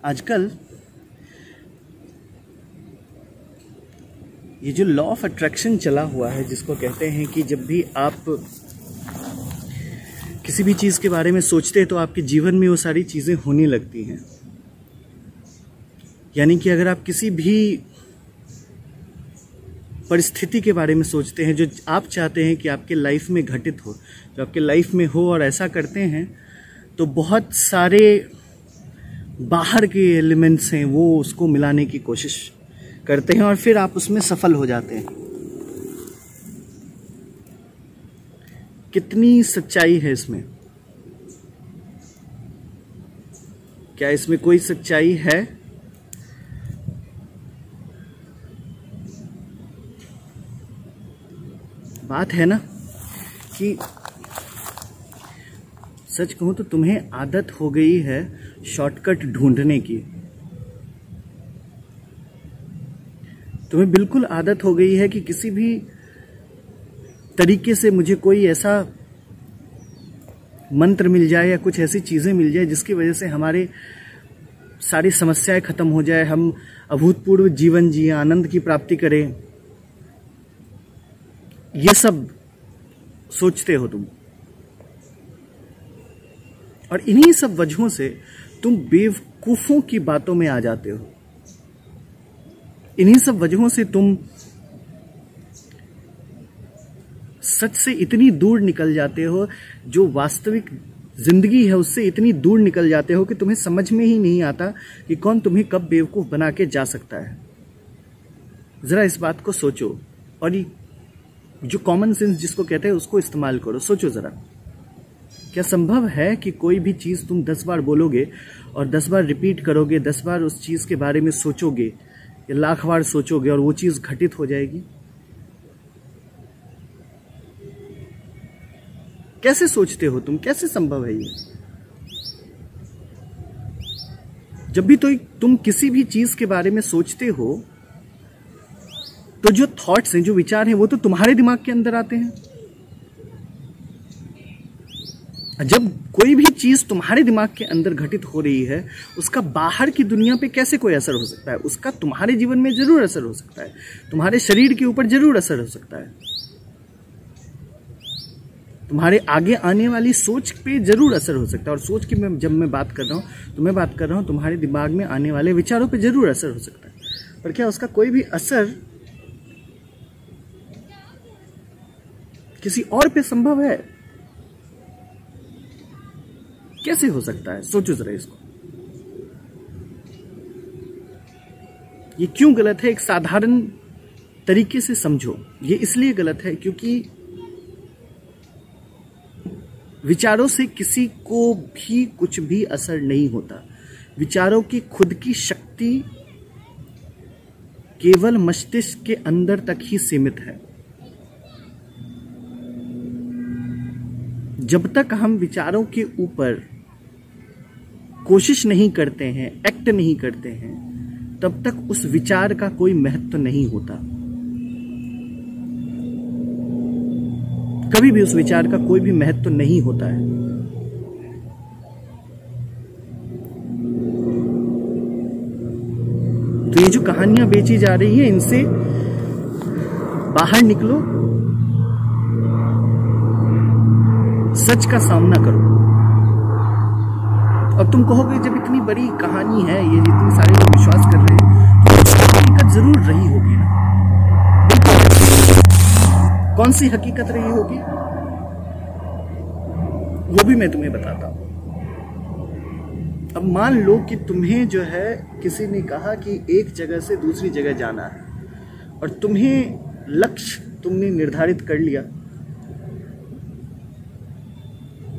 आजकल ये जो लॉ ऑफ अट्रैक्शन चला हुआ है, जिसको कहते हैं कि जब भी आप किसी भी चीज़ के बारे में सोचते हैं तो आपके जीवन में वो सारी चीज़ें होने लगती हैं। यानी कि अगर आप किसी भी परिस्थिति के बारे में सोचते हैं जो आप चाहते हैं कि आपके लाइफ में घटित हो, जो आपके लाइफ में हो, और ऐसा करते हैं तो बहुत सारे बाहर के एलिमेंट्स हैं वो उसको मिलाने की कोशिश करते हैं और फिर आप उसमें सफल हो जाते हैं। कितनी सच्चाई है इसमें? क्या इसमें कोई सच्चाई है? बात है ना कि सच कहूं तो तुम्हें आदत हो गई है शॉर्टकट ढूंढने की। तुम्हें बिल्कुल आदत हो गई है कि किसी भी तरीके से मुझे कोई ऐसा मंत्र मिल जाए या कुछ ऐसी चीजें मिल जाए जिसकी वजह से हमारे सारी समस्याएं खत्म हो जाए, हम अभूतपूर्व जीवन जिए, आनंद की प्राप्ति करें। ये सब सोचते हो तुम, और इन्हीं सब वजहों से तुम बेवकूफों की बातों में आ जाते हो। इन्हीं सब वजहों से तुम सच से इतनी दूर निकल जाते हो, जो वास्तविक जिंदगी है उससे इतनी दूर निकल जाते हो कि तुम्हें समझ में ही नहीं आता कि कौन तुम्हें कब बेवकूफ बना के जा सकता है। जरा इस बात को सोचो, और ये जो कॉमन सेंस जिसको कहते हैं उसको इस्तेमाल करो। सोचो जरा, क्या संभव है कि कोई भी चीज तुम 10 बार बोलोगे और 10 बार रिपीट करोगे, 10 बार उस चीज के बारे में सोचोगे या लाख बार सोचोगे और वो चीज घटित हो जाएगी? कैसे सोचते हो तुम? कैसे संभव है ये? जब भी तो तुम किसी भी चीज के बारे में सोचते हो तो जो थॉट्स हैं, जो विचार हैं, वो तो तुम्हारे दिमाग के अंदर आते हैं। जब कोई भी चीज तुम्हारे दिमाग के अंदर घटित हो रही है, उसका बाहर की दुनिया पे कैसे कोई असर हो सकता है? उसका तुम्हारे जीवन में जरूर असर हो सकता है, तुम्हारे शरीर के ऊपर जरूर असर हो सकता है, तुम्हारे आगे आने वाली सोच पे जरूर असर हो सकता है। और सोच की जब मैं बात कर रहा हूं तो मैं बात कर रहा हूं तुम्हारे दिमाग में आने वाले विचारों पे जरूर असर हो सकता है। पर क्या उसका कोई भी असर किसी और पे संभव है? कैसे हो सकता है? सोचो जरा इसको। ये क्यों गलत है? एक साधारण तरीके से समझो। ये इसलिए गलत है क्योंकि विचारों से किसी को भी कुछ भी असर नहीं होता। विचारों की खुद की शक्ति केवल मस्तिष्क के अंदर तक ही सीमित है। जब तक हम विचारों के ऊपर कोशिश नहीं करते हैं, एक्ट नहीं करते हैं, तब तक उस विचार का कोई महत्व नहीं होता। कभी भी उस विचार का कोई भी महत्व नहीं होता है। तो ये जो कहानियां बेची जा रही है, इनसे बाहर निकलो, सच का सामना करो। अब तुम कहोगे जब इतनी बड़ी कहानी है, ये इतने सारे लोग विश्वास कर रहे हैं, तो उसकी हकीकत जरूर रही होगी ना। कौन सी हकीकत रही होगी वो भी मैं तुम्हें बताता हूं। अब मान लो कि तुम्हें जो है किसी ने कहा कि एक जगह से दूसरी जगह जाना है, और तुम्हें लक्ष्य तुमने निर्धारित कर लिया,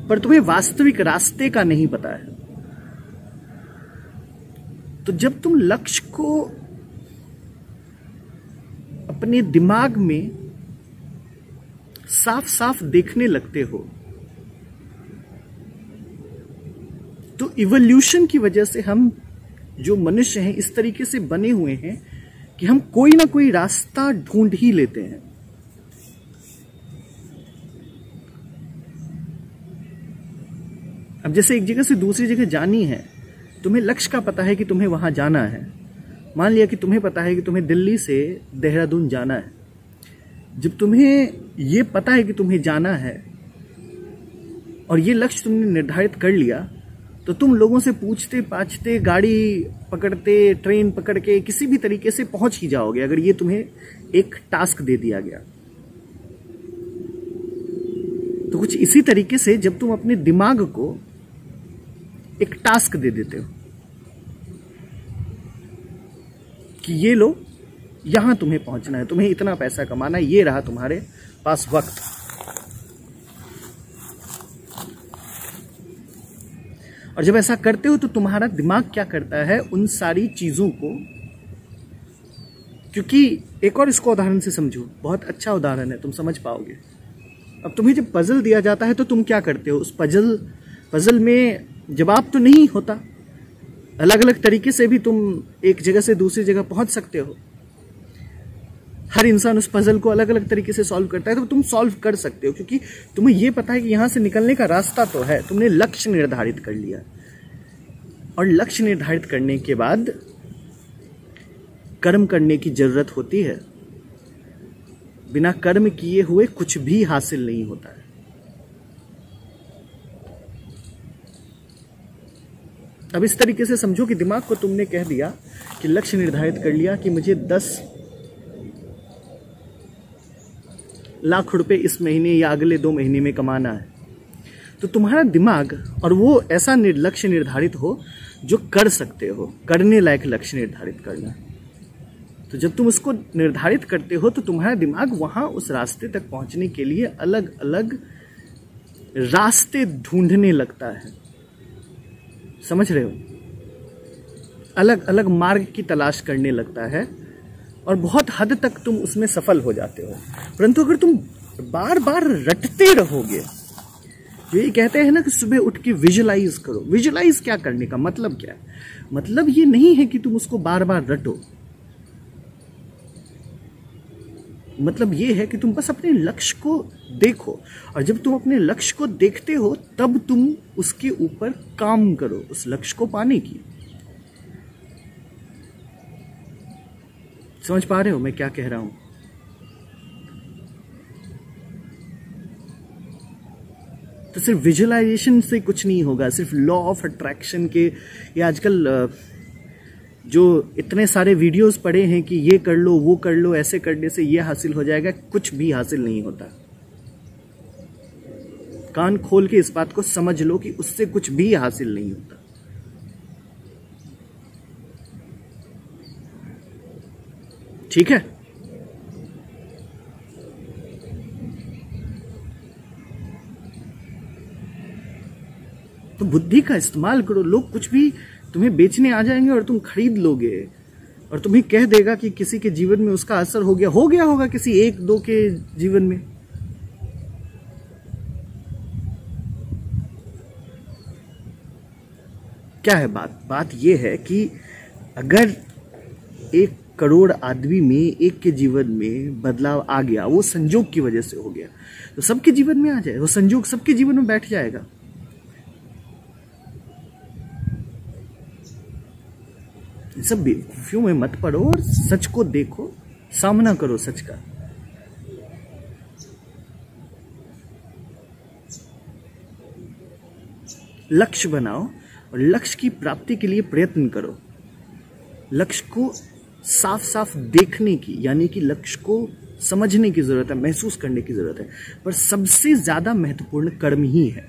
पर तुम्हें वास्तविक रास्ते का नहीं पता है। तो जब तुम लक्ष्य को अपने दिमाग में साफ साफ देखने लगते हो, तो इवोल्यूशन की वजह से हम जो मनुष्य हैं इस तरीके से बने हुए हैं कि हम कोई ना कोई रास्ता ढूंढ ही लेते हैं। अब जैसे एक जगह से दूसरी जगह जानी है तुम्हें लक्ष्य का पता है कि तुम्हें वहां जाना है। मान लिया कि तुम्हें पता है कि तुम्हें दिल्ली से देहरादून जाना है। जब तुम्हें ये पता है कि तुम्हें जाना है और ये लक्ष्य तुमने निर्धारित कर लिया, तो तुम लोगों से पूछते पाछते, गाड़ी पकड़ते, ट्रेन पकड़ के किसी भी तरीके से पहुंच ही जाओगे, अगर ये तुम्हें एक टास्क दे दिया गया। तो कुछ इसी तरीके से जब तुम अपने दिमाग को एक टास्क दे देते हो कि ये लो, यहां तुम्हें पहुंचना है, तुम्हें इतना पैसा कमाना है, ये रहा तुम्हारे पास वक्त, और जब ऐसा करते हो तो तुम्हारा दिमाग क्या करता है, उन सारी चीजों को, क्योंकि एक और इसको उदाहरण से समझो, बहुत अच्छा उदाहरण है, तुम समझ पाओगे। अब तुम्हें जब पजल दिया जाता है तो तुम क्या करते हो, उस पजल में जवाब तो नहीं होता, अलग अलग तरीके से भी तुम एक जगह से दूसरी जगह पहुंच सकते हो। हर इंसान उस पजल को अलग अलग तरीके से सॉल्व करता है, तो तुम सॉल्व कर सकते हो, क्योंकि तुम्हें यह पता है कि यहां से निकलने का रास्ता तो है, तुमने लक्ष्य निर्धारित कर लिया। और लक्ष्य निर्धारित करने के बाद कर्म करने की जरूरत होती है। बिना कर्म किए हुए कुछ भी हासिल नहीं होता है। अब इस तरीके से समझो कि दिमाग को तुमने कह दिया कि लक्ष्य निर्धारित कर लिया कि मुझे 10 लाख रुपए इस महीने या अगले 2 महीने में कमाना है। तो तुम्हारा दिमाग, और वो ऐसा लक्ष्य निर्धारित हो जो कर सकते हो, करने लायक लक्ष्य निर्धारित करना। तो जब तुम उसको निर्धारित करते हो तो तुम्हारा दिमाग वहां उस रास्ते तक पहुंचने के लिए अलग अलग रास्ते ढूंढने लगता है। समझ रहे हो? अलग अलग मार्ग की तलाश करने लगता है, और बहुत हद तक तुम उसमें सफल हो जाते हो। परंतु अगर तुम बार बार रटते रहोगे, जो ये कहते हैं ना कि सुबह उठ के विजुलाइज करो। विजुलाइज क्या करने का मतलब क्या है? मतलब ये नहीं है कि तुम उसको बार बार रटो, मतलब ये है कि तुम बस अपने लक्ष्य को देखो, और जब तुम अपने लक्ष्य को देखते हो तब तुम उसके ऊपर काम करो उस लक्ष्य को पाने की। समझ पा रहे हो मैं क्या कह रहा हूं? तो सिर्फ विजुअलाइजेशन से कुछ नहीं होगा, सिर्फ लॉ ऑफ अट्रैक्शन के, ये आजकल जो इतने सारे वीडियोस पड़े हैं कि ये कर लो, वो कर लो, ऐसे करने से ये हासिल हो जाएगा, कुछ भी हासिल नहीं होता। कान खोल के इस बात को समझ लो कि उससे कुछ भी हासिल नहीं होता। ठीक है? तो बुद्धि का इस्तेमाल करो। लोग कुछ भी तुम्हें बेचने आ जाएंगे और तुम खरीद लोगे, और तुम्हें कह देगा कि किसी के जीवन में उसका असर हो गया होगा किसी 1-2 के जीवन में। क्या है बात यह है कि अगर 1 करोड़ आदमी में एक के जीवन में बदलाव आ गया, वो संजोग की वजह से हो गया, तो सबके जीवन में आ जाए, वो संजोग सबके जीवन में बैठ जाएगा। सब बेवकूफियों में मत पड़ो और सच को देखो, सामना करो सच का। लक्ष्य बनाओ और लक्ष्य की प्राप्ति के लिए प्रयत्न करो। लक्ष्य को साफ साफ देखने की, यानी कि लक्ष्य को समझने की जरूरत है, महसूस करने की जरूरत है, पर सबसे ज्यादा महत्वपूर्ण कर्म ही है।